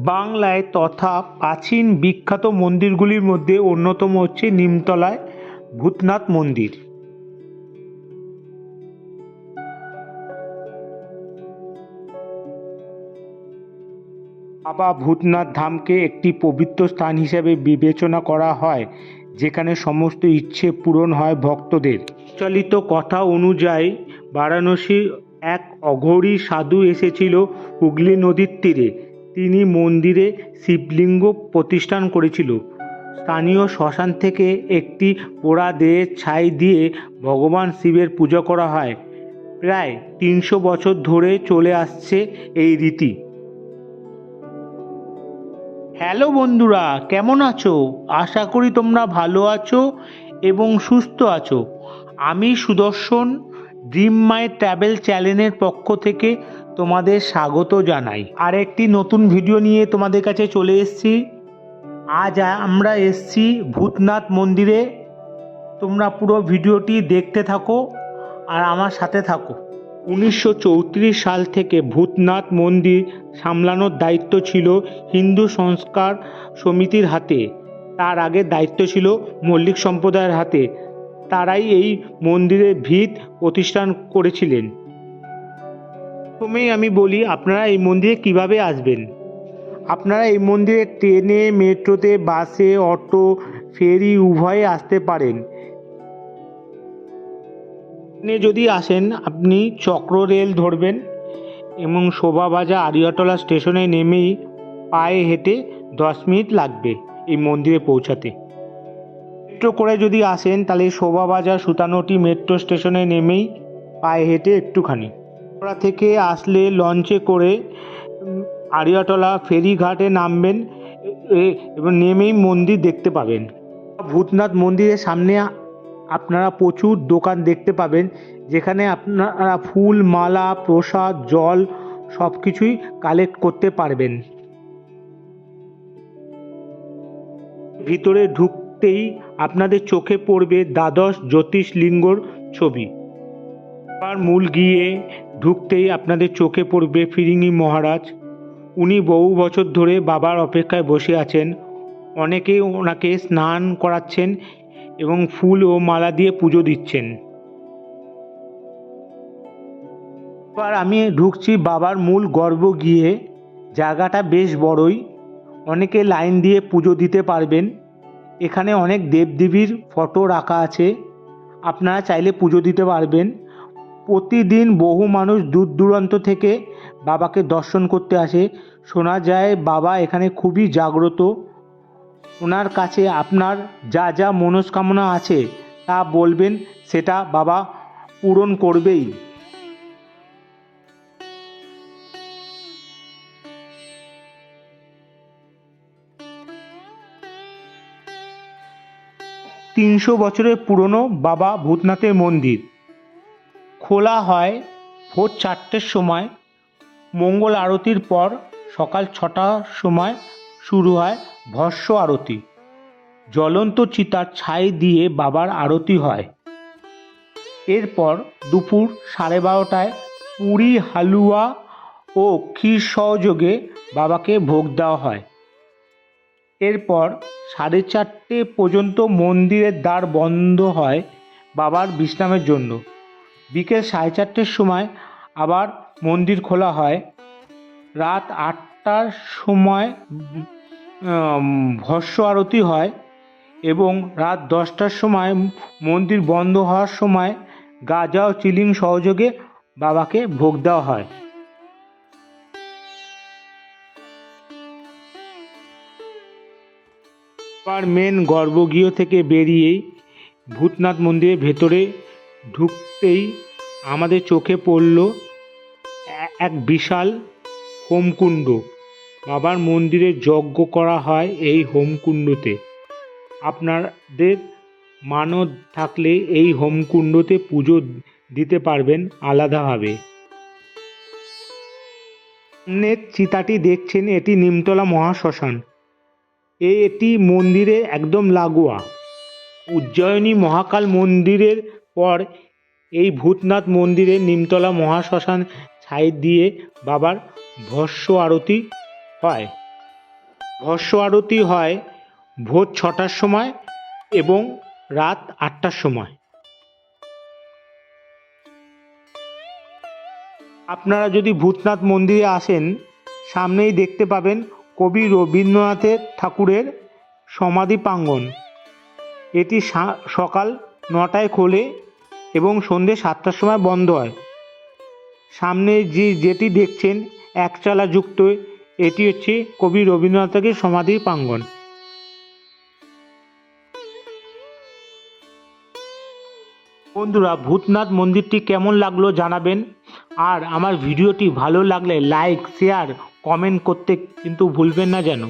বাংলায় তথা প্রাচীন বিখ্যাত মন্দিরগুলির মধ্যে অন্যতম হচ্ছে নিমতলায় ভূতনাথ মন্দির। বাবা ভূতনাথ ধামকে একটি পবিত্র স্থান হিসেবে বিবেচনা করা হয়, যেখানে সমস্ত ইচ্ছে পূরণ হয় ভক্তদের। প্রচলিত কথা অনুযায়ী বারাণসীর এক অঘরী সাধু এসেছিল হুগলি নদীর তীরে। তিনি মন্দিরে শিবলিঙ্গ প্রতিষ্ঠান করেছিল। স্থানীয় শ্মশান থেকে একটি পোড়া দেহের ছাই দিয়ে ভগবান শিবের পূজা করা হয়। প্রায় 300 বছর ধরে চলে আসছে এই রীতি। হ্যালো বন্ধুরা, কেমন আছো? আশা করি তোমরা ভালো আছো এবং সুস্থ আছো। আমি সুদর্শন ড্রিম মাই ট্রাভেল চ্যানেলের পক্ষ থেকে তোমাদের স্বাগত জানাই। আর একটি নতুন ভিডিও নিয়ে তোমাদের কাছে চলে এসেছি। আজ আমরা এসেছি ভূতনাথ মন্দিরে। তোমরা পুরো ভিডিওটি দেখতে থাকো আর আমার সাথে থাকো। 1934 সাল থেকে ভূতনাথ মন্দির সামলানোর দায়িত্ব ছিল হিন্দু সংস্কার সমিতির হাতে। তার আগে দায়িত্ব ছিল মল্লিক সম্প্রদায়ের হাতে। তারাই এই মন্দিরের ভিত প্রতিষ্ঠান করেছিলেন। প্রথমেই আমি বলি, আপনারা এই মন্দিরে কিভাবে আসবেন। আপনারা এই মন্দিরে ট্রেনে, মেট্রোতে, বাসে, অটো, ফেরি উভয়ে আসতে পারেন। যদি আসেন আপনি চক্র রেল ধরবেন এবং শোভাবাজার আড়িয়াটলা স্টেশনে নেমেই পায়ে হেঁটে 10 মিনিট লাগবে এই মন্দিরে পৌঁছাতে। মেট্রো করে যদি আসেন তাহলে শোভাবাজার সুতানটি মেট্রো স্টেশনে নেমেই পায়ে হেঁটে একটুখানি। ওরা থেকে আসলে লঞ্চে করে আড়িয়াটলা ফেরিঘাটে নামবেন এবং নেমেই মন্দির দেখতে পাবেন। ভূতনাথ মন্দিরের সামনে আপনারা প্রচুর দোকান দেখতে পাবেন, যেখানে আপনারা ফুল, মালা, প্রসাদ, জল সব কিছুই কালেক্ট করতে পারবেন। ভিতরে ঢুকতেই আপনাদের চোখে পড়বে দ্বাদশ জ্যোতির্লিঙ্গর ছবি। আর মূল গিয়ে ঢুকতেই আপনাদের চোখে পড়বে ফিরিঙ্গি মহারাজ। উনি বহু বছর ধরে বাবার অপেক্ষায় বসে আছেন। অনেকেই ওনাকে স্নান করাচ্ছেন এবং ফুল ও মালা দিয়ে পুজো দিচ্ছেন। এবার আমি ঢুকছি বাবার মূল গর্ভগৃহে। জায়গাটা বেশ বড়ই, অনেকে লাইন দিয়ে পুজো দিতে পারবেন। এখানে অনেক দেবদেবীর ফটো রাখা আছে, আপনারা চাইলে পুজো দিতে পারবেন। প্রতিদিন বহু মানুষ দূর দূরান্ত থেকে বাবাকে দর্শন করতে আসে। শোনা যায় বাবা এখানে খুবই জাগ্রত। ওনার কাছে আপনার যা যা মনস্কামনা আছে তা বলবেন, সেটা বাবা পূরণ করবেই। তিনশো বছরের পুরনো বাবা ভূতনাথের মন্দির। খোলা হয় ভোর 4টের সময়। মঙ্গল আরতির পর সকাল 6টার সময় শুরু হয় ভস্য আরতি। জ্বলন্ত চিতার ছাই দিয়ে বাবার আরতি হয়। এরপর দুপুর 12:30টায় পুরি, হালুয়া ও ক্ষীর সহযোগে বাবাকে ভোগ দেওয়া হয়। এরপর 4:30 পর্যন্ত মন্দিরের দ্বার বন্ধ হয় বাবার বিশ্রামের জন্য। বিকেল 4:30টার সময় আবার মন্দির খোলা হয়। রাত 8টার সময় ভস্য আরতি হয় এবং রাত 10টার সময় মন্দির বন্ধ হওয়ার সময় গাজা ও চিলিং সহযোগে বাবাকে ভোগ দেওয়া হয়। আবার মেন গর্ভগৃহ থেকে বেরিয়েই ভূতনাথ মন্দিরের ভেতরে ঢুকতেই আমাদের চোখে পড়ল এক বিশাল হোমকুণ্ড। বাবার মন্দিরে যজ্ঞ করা হয় এই হোমকুণ্ডতে। আপনাদের মানত থাকলে এই হোমকুণ্ডতে পুজো দিতে পারবেন আলাদাভাবে। সামনের চিতাটি দেখছেন, এটি নিমতলা মহাশ্মশান। এটি মন্দিরে একদম লাগোয়া। উজ্জয়িনী মহাকাল মন্দিরের পর এই ভূতনাথ মন্দিরে নিমতলা মহাশ্মশান ছাই দিয়ে বাবার ভস্য আরতি হয়। ভস্য আরতি হয় ভোর 6টার সময় এবং রাত 8টার সময়। আপনারা যদি ভূতনাথ মন্দিরে আসেন, সামনেই দেখতে পাবেন কবি রবীন্দ্রনাথের ঠাকুরের সমাধি প্রাঙ্গণ। এটি সকাল 9টায় খোলে এবং সন্ধ্যে 7টার সময় বন্ধ হয়। সামনে যেটি দেখছেন একচালা যুক্ত, এটি হচ্ছে কবি রবীন্দ্রনাথের সমাধি প্রাঙ্গণ। বন্ধুরা, ভূতনাথ মন্দিরটি কেমন লাগলো জানাবেন। আর আমার ভিডিওটি ভালো লাগলে লাইক, শেয়ার, কমেন্ট করতে কিন্তু ভুলবেন না যেন।